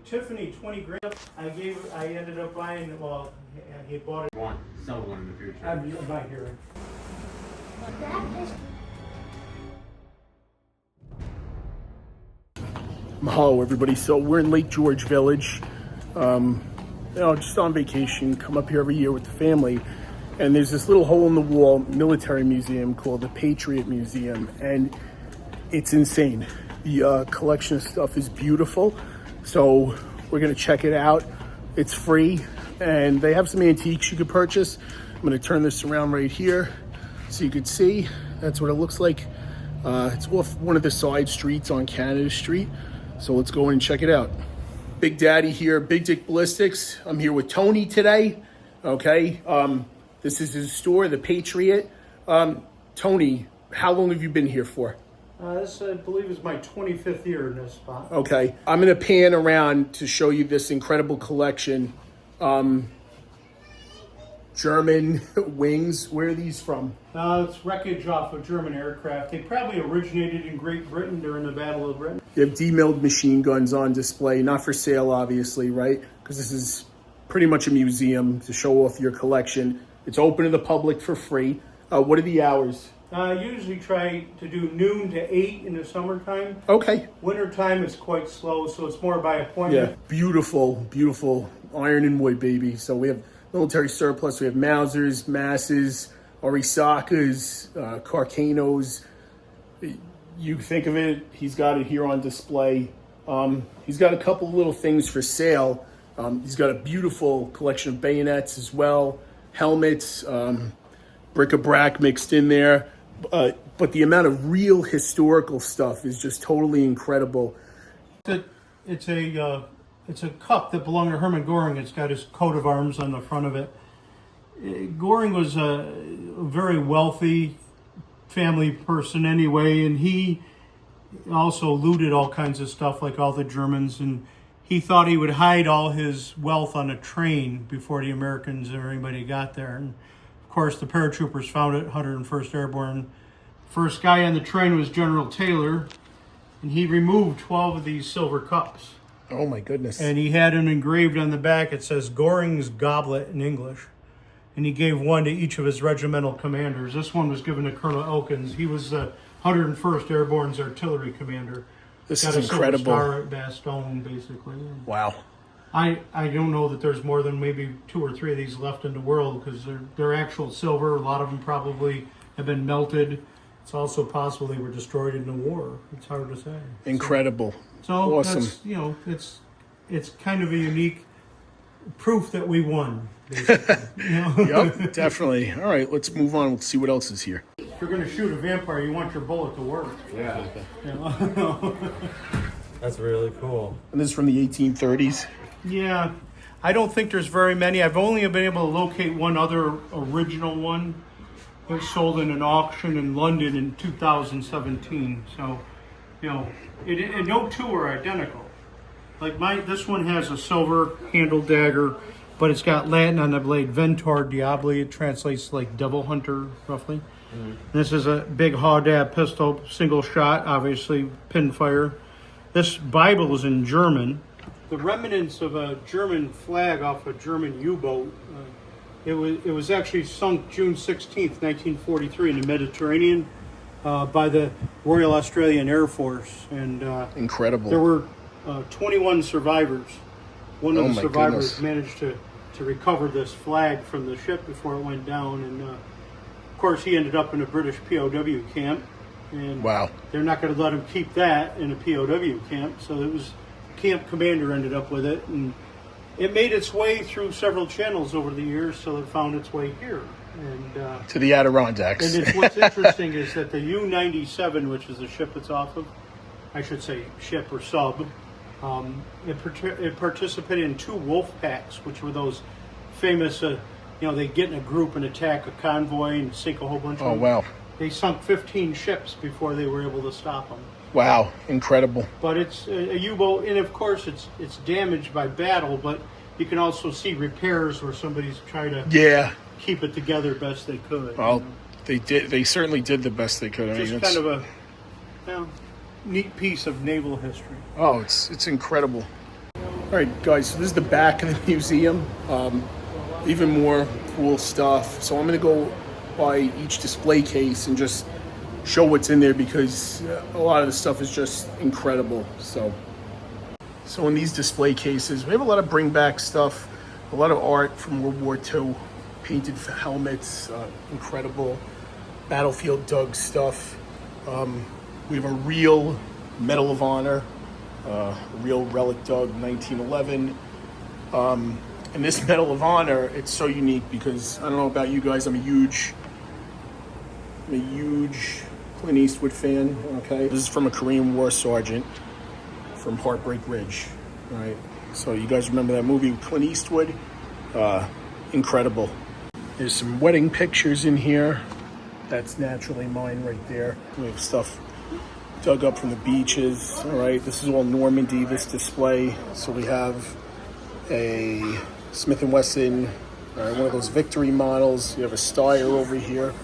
Tiffany 20 grand. I ended up buying, well, he bought it. Want to sell one in the future. I'm not here. Mahalo, everybody. So we're in Lake George Village, just on vacation. Come up here every year with the family, and there's this little hole in the wall military museum called the Patriot Museum, and it's insane. The collection of stuff is beautiful, so we're gonna check it out. It's free, and they have some antiques you could purchase. I'm gonna turn this around right here so you could see. That's what it looks like. It's off one of the side streets on Canada Street. So let's go in and check it out. Big Daddy here, Big Dick Ballistics. I'm here with Tony today, okay? This is his store, the Patriot. Tony, how long have you been here for? This, I believe, is my 25th year in this spot. Okay, I'm gonna pan around to show you this incredible collection. German wings, where are these from? It's wreckage off of German aircraft. They probably originated in Great Britain during the Battle of Britain. You have demilled machine guns on display, not for sale, obviously, right? Because this is pretty much a museum to show off your collection. It's open to the public for free. What are the hours? I usually try to do noon to 8 in the summertime. Okay. Wintertime is quite slow, so it's more by appointment. Yeah, beautiful, beautiful iron and wood, baby. So we have military surplus. We have Mausers, Masses, Arisakas, Carcanos. You think of it, he's got it here on display. He's got a couple little things for sale. He's got a beautiful collection of bayonets as well, helmets, bric-a-brac mixed in there. But the amount of real historical stuff is just totally incredible. It's a cup that belonged to Hermann Göring. It's got his coat of arms on the front of it. Göring was a very wealthy family person anyway, and he also looted all kinds of stuff like all the Germans, and he thought he would hide all his wealth on a train before the Americans or anybody got there. And of course, the paratroopers found it, 101st Airborne. First guy on the train was General Taylor, and he removed 12 of these silver cups. Oh my goodness. And he had them engraved on the back. It says Göring's Goblet in English. And he gave one to each of his regimental commanders. This one was given to Colonel Elkins. He was the 101st Airborne's artillery commander. This Got is a incredible. Star at Bastogne, basically. Wow. I don't know that there's more than maybe 2 or 3 of these left in the world because they're actual silver. A lot of them probably have been melted. It's also possible they were destroyed in the war. It's hard to say. Incredible. So awesome. That's, it's kind of a unique proof that we won, basically. Yep, definitely. All right, let's move on. Let's see what else is here. If you're going to shoot a vampire, you want your bullet to work. Yeah. You That's really cool. And this is from the 1830s. Yeah, I don't think there's very many. I've only been able to locate one other original one. It was sold in an auction in London in 2017. So, and no two are identical. Like this one has a silver handled dagger, but it's got Latin on the blade, Ventor Diabli. It translates like devil hunter, roughly. Mm-hmm. This is a big Haudab pistol, single shot, obviously pin fire. This Bible is in German. The remnants of a German flag off a German U-boat. It was actually sunk June 16th, 1943 in the Mediterranean by the Royal Australian Air Force. And incredible. There were 21 survivors. One of the survivors goodness. managed to recover this flag from the ship before it went down. And of course, he ended up in a British POW camp. And wow. They're not going to let him keep that in a POW camp. So it was camp commander ended up with it. And it made its way through several channels over the years, so it found its way here. And to the Adirondacks. And what's interesting is that the U-97, which is the ship it's off of, I should say ship or sub, it participated in 2 wolf packs, which were those famous, they get in a group and attack a convoy and sink a whole bunch of them. Oh, wow. They sunk 15 ships before they were able to stop them. Wow, incredible. But it's a U-boat, and of course it's damaged by battle, but you can also see repairs where somebody's trying to keep it together best they could. Well, they did. They certainly did the best they could. Just kind of a neat piece of naval history. Oh, it's incredible. All right, guys, so this is the back of the museum. Even more cool stuff. So I'm gonna go by each display case and just show what's in there because a lot of the stuff is just incredible. So in these display cases, we have a lot of bring back stuff, a lot of art from World War II, painted helmets, incredible Battlefield Doug stuff. We have a real Medal of Honor, a real Relic Doug 1911. And this Medal of Honor, it's so unique because I don't know about you guys, I'm a huge Clint Eastwood fan. Okay, this is from a Korean War sergeant from Heartbreak Ridge. All right, so you guys remember that movie with Clint Eastwood? Incredible. There's some wedding pictures in here. That's naturally mine right there. We have stuff dug up from the beaches. All right, this is all Normandy, this display. So we have a Smith & Wesson, one of those Victory models. You have a Steyr over here.